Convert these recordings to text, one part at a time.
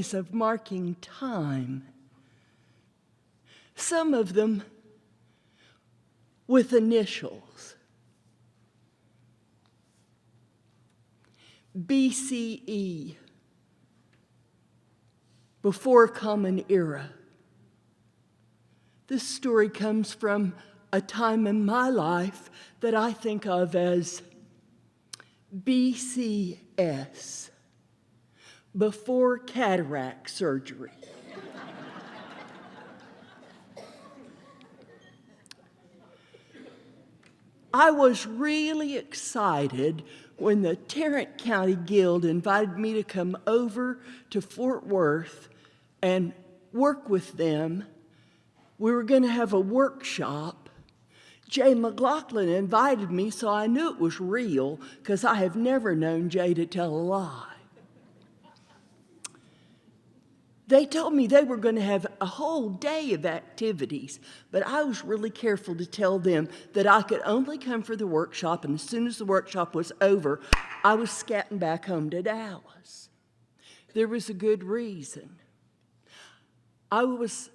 ways of marking time, some of them with initials. BCE, before Common Era. This story comes from a time in my life that I think of as BCS, before cataract surgery. I was really excited when the Tarrant County Guild invited me to come over to Fort Worth and work with them. We were going to have a workshop. Jay McLaughlin invited me, so I knew it was real because I have never known Jay to tell a lie. They told me they were going to have a whole day of activities, but I was really careful to tell them that I could only come for the workshop, and as soon as the workshop was over, I was scatting back home to Dallas. There was a good reason. I was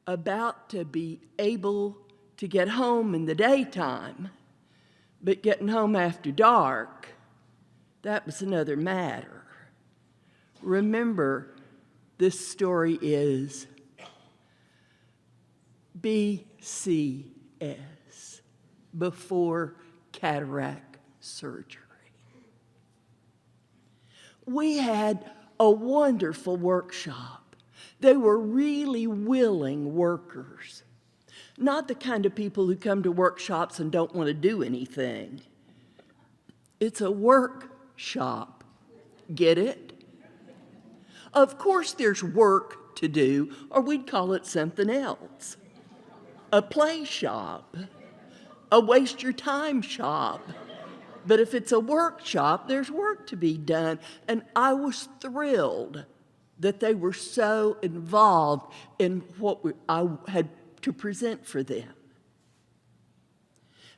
about to be able to get home in the daytime, but getting home after dark, that was another matter. Remember, this story is BCS, before cataract surgery. We had a wonderful workshop. They were really willing workers, not the kind of people who come to workshops and don't want to do anything. It's a workshop. Get it? Of course there's work to do, or we'd call it something else. A play shop, a waste your time shop. But if it's a workshop, there's work to be done. And I was thrilled that they were so involved in what I had to present for them.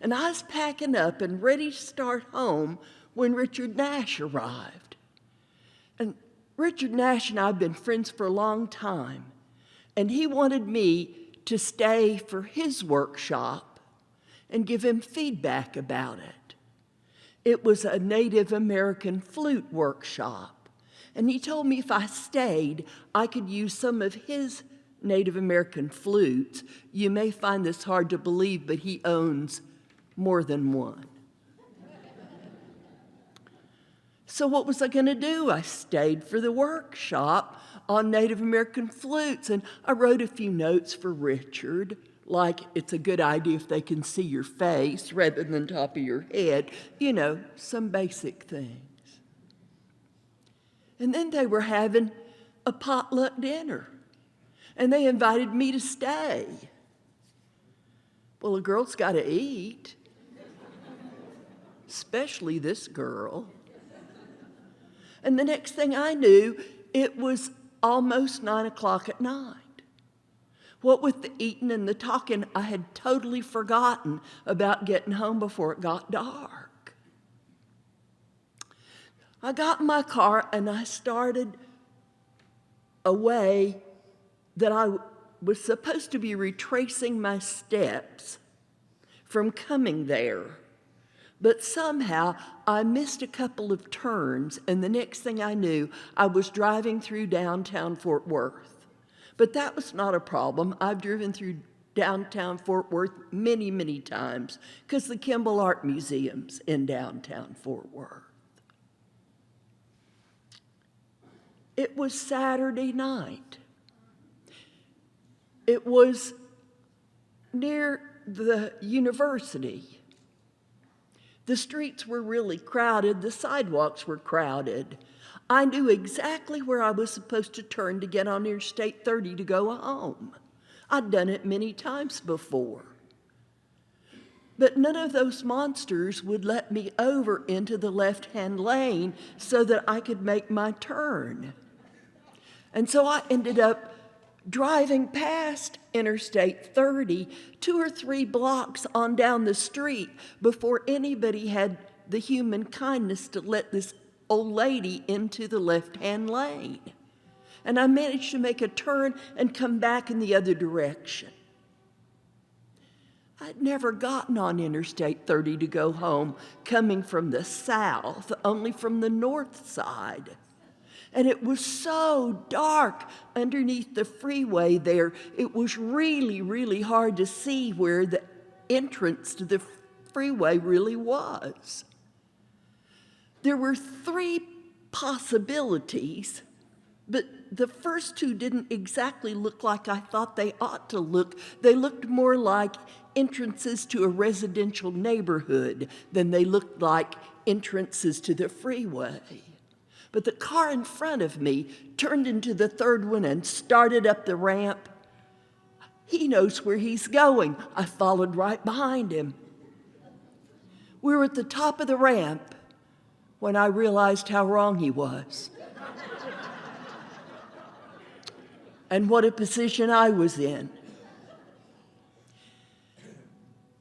And I was packing up and ready to start home when Richard Nash arrived. And Richard Nash and I have been friends for a long time, and he wanted me to stay for his workshop and give him feedback about it. It was a Native American flute workshop, and he told me if I stayed, I could use some of his Native American flutes. You may find this hard to believe, but he owns more than one. So what was I going to do? I stayed for the workshop on Native American flutes, and I wrote a few notes for Richard, like it's a good idea if they can see your face rather than the top of your head, you know, some basic things. And then they were having a potluck dinner, and they invited me to stay. Well, a girl's got to eat, especially this girl. And the next thing I knew, it was almost 9 o'clock at night. What with the eating and the talking, I had totally forgotten about getting home before it got dark. I got in my car and I started a way that I was supposed to be retracing my steps from coming there. But somehow I missed a couple of turns, and the next thing I knew, I was driving through downtown Fort Worth. But that was not a problem. I've driven through downtown Fort Worth many, many times because the Kimball Art Museum's in downtown Fort Worth. It was Saturday night. It was near the university. The streets were really crowded. The sidewalks were crowded. I knew exactly where I was supposed to turn to get on Interstate 30 to go home. I'd done it many times before. But none of those monsters would let me over into the left-hand lane so that I could make my turn. And so I ended up driving past Interstate 30, 2 or 3 blocks on down the street before anybody had the human kindness to let this old lady into the left-hand lane. and I managed to make a turn and come back in the other direction. I'd never gotten on Interstate 30 to go home, coming from the south, only from the north side. And it was so dark underneath the freeway there, it was really, really hard to see where the entrance to the freeway really was. There were 3 possibilities, but the first 2 didn't exactly look like I thought they ought to look. They looked more like entrances to a residential neighborhood than they looked like entrances to the freeway. But the car in front of me turned into the 3rd one and started up the ramp. He knows where he's going. I followed right behind him. We were at the top of the ramp when I realized how wrong he was and what a position I was in.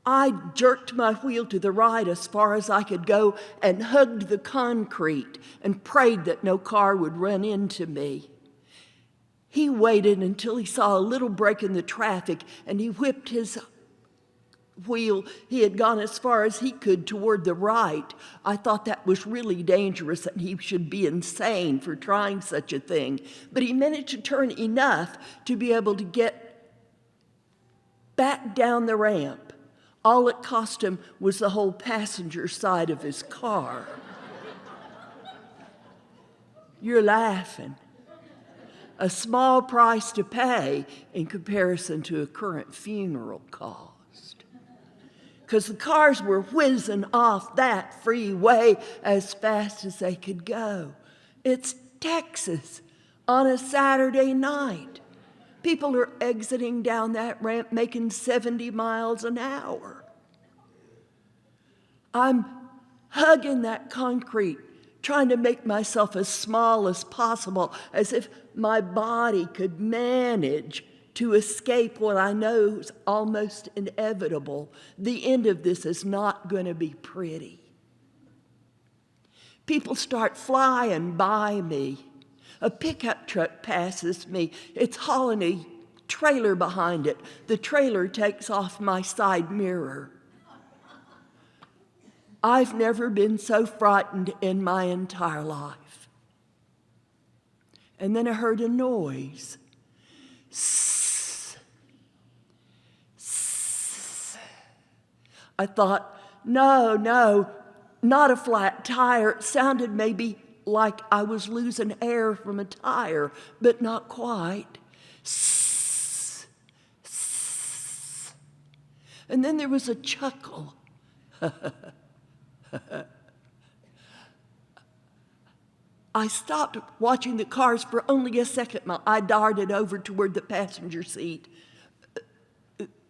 I jerked my wheel to the right as far as I could go and hugged the concrete and prayed that no car would run into me. He waited until he saw a little break in the traffic, and he whipped his wheel. He had gone as far as he could toward the right. I thought that was really dangerous and he should be insane for trying such a thing. But he managed to turn enough to be able to get back down the ramp. All it cost him was the whole passenger side of his car. You're laughing. A small price to pay in comparison to a current funeral cost. Because the cars were whizzing off that freeway as fast as they could go. It's Texas on a Saturday night. People are exiting down that ramp making 70 miles an hour. I'm hugging that concrete, trying to make myself as small as possible, as if my body could manage to escape what I know is almost inevitable. The end of this is not going to be pretty. People start flying by me. A pickup truck passes me. It's hauling a trailer behind it. The trailer takes off my side mirror. I've never been so frightened in my entire life. And then I heard a noise. I thought, no, not a flat tire. It sounded maybe like I was losing air from a tire, but not quite. And then there was a chuckle. I stopped watching the cars for only a second. I darted over toward the passenger seat.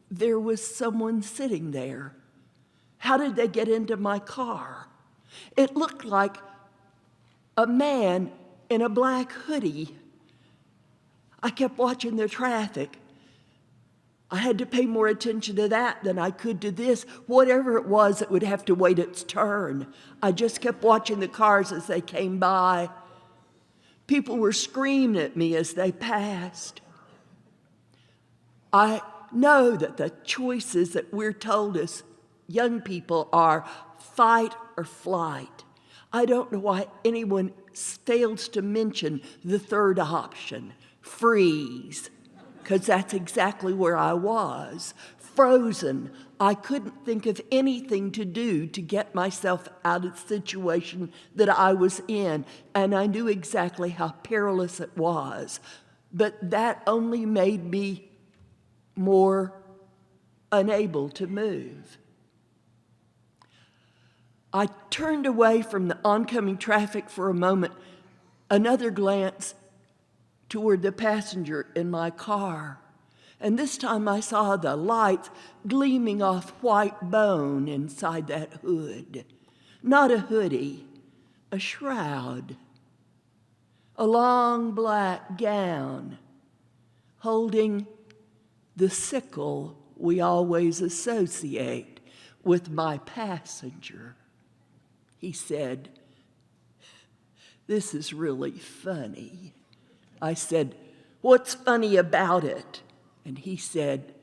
There was someone sitting there. How did they get into my car? It looked like a man in a black hoodie. I kept watching the traffic. I had to pay more attention to that than I could to this. Whatever it was, it would have to wait its turn. I just kept watching the cars as they came by. People were screaming at me as they passed. I know that the choices that we're told as young people are fight or flight. I don't know why anyone fails to mention the third option, freeze, because that's exactly where I was, frozen. I couldn't think of anything to do to get myself out of the situation that I was in, and I knew exactly how perilous it was. But that only made me more unable to move. I turned away from the oncoming traffic for a moment, another glance toward the passenger in my car. And this time I saw the lights gleaming off white bone inside that hood. Not a hoodie, a shroud. A long black gown holding the sickle we always associate with my passenger. He said, "This is really funny." I said, "What's funny about it?" And he said,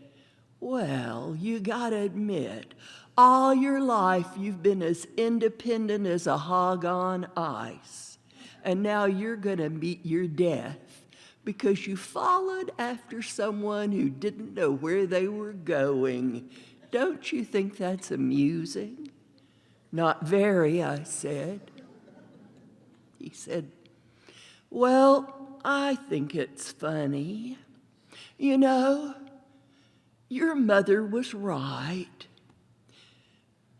"Well, you gotta admit, all your life you've been as independent as a hog on ice. And now you're gonna meet your death because you followed after someone who didn't know where they were going. Don't you think that's amusing?" "Not very," I said. He said, "Well, I think it's funny. You know, your mother was right.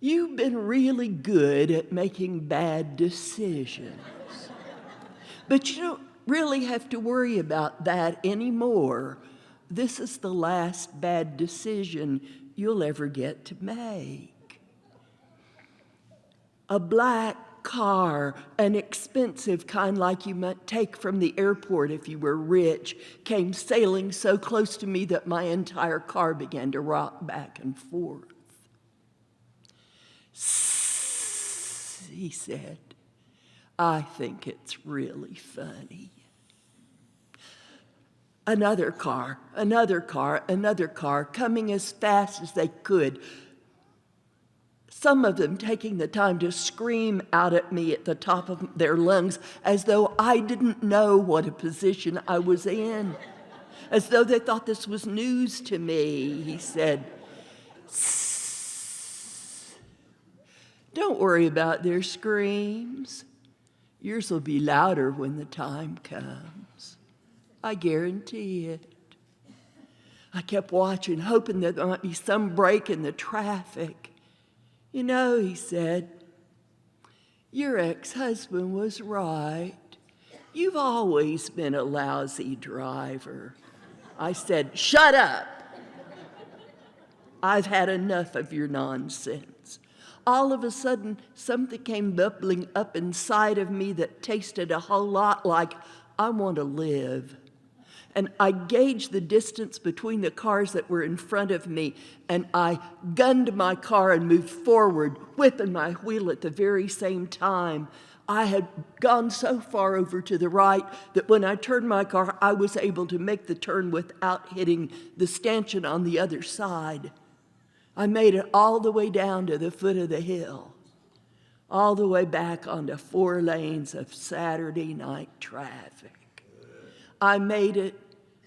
You've been really good at making bad decisions. But you don't really have to worry about that anymore. This is the last bad decision you'll ever get to make." A black car, an expensive kind like you might take from the airport if you were rich, came sailing so close to me that my entire car began to rock back and forth. "Sss," he said, "I think it's really funny." Another car, another car, another car, coming as fast as they could. Some of them taking the time to scream out at me at the top of their lungs as though I didn't know what a position I was in, as though they thought this was news to me. He said, "Sss, don't worry about their screams. Yours will be louder when the time comes. I guarantee it." I kept watching, hoping that there might be some break in the traffic. "You know," he said, "your ex-husband was right. You've always been a lousy driver." I said, "Shut up. I've had enough of your nonsense." All of a sudden, something came bubbling up inside of me that tasted a whole lot like, "I want to live." And I gauged the distance between the cars that were in front of me, and I gunned my car and moved forward, whipping my wheel at the very same time. I had gone so far over to the right that when I turned my car, I was able to make the turn without hitting the stanchion on the other side. I made it all the way down to the foot of the hill, all the way back onto 4 lanes of Saturday night traffic. I made it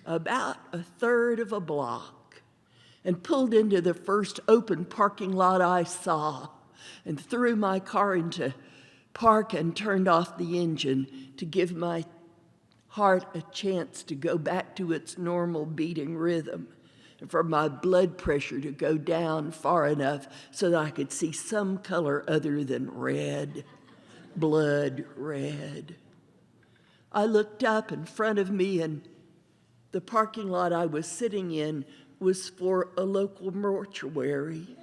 about a third of a block and pulled into the first open parking lot I saw and threw my car into park and turned off the engine to give my heart a chance to go back to its normal beating rhythm and for my blood pressure to go down far enough so that I could see some color other than red, blood red. I looked up in front of me, and the parking lot I was sitting in was for a local mortuary.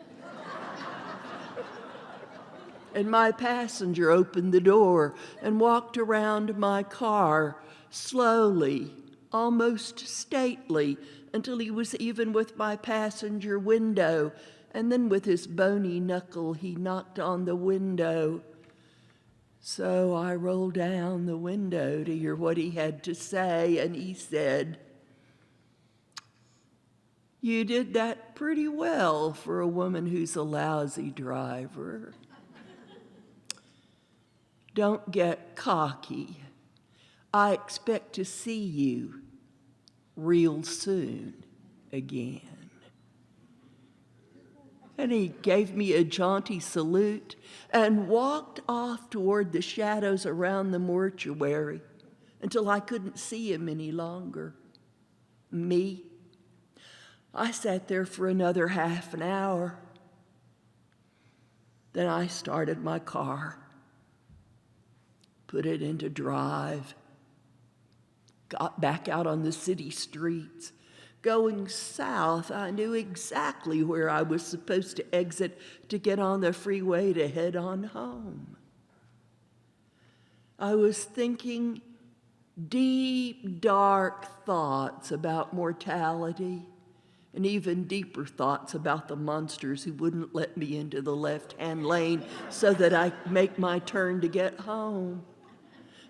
And my passenger opened the door and walked around my car slowly, almost stately, until he was even with my passenger window, and then with his bony knuckle he knocked on the window. So I rolled down the window to hear what he had to say, and he said, "You did that pretty well for a woman who's a lousy driver. Don't get cocky. I expect to see you real soon again." And he gave me a jaunty salute and walked off toward the shadows around the mortuary until I couldn't see him any longer. Me? I sat there for another half an hour. Then I started my car, put it into drive, got back out on the city streets. Going south, I knew exactly where I was supposed to exit to get on the freeway to head on home. I was thinking deep, dark thoughts about mortality, and even deeper thoughts about the monsters who wouldn't let me into the left-hand lane so that I could make my turn to get home.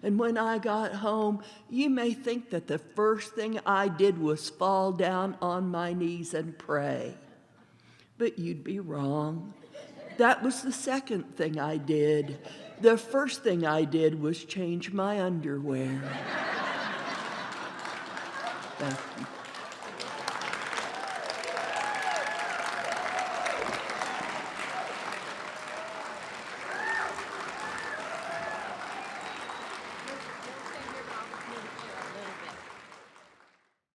And when I got home, you may think that the first thing I did was fall down on my knees and pray. But you'd be wrong. That was the second thing I did. The first thing I did was change my underwear. Thank you.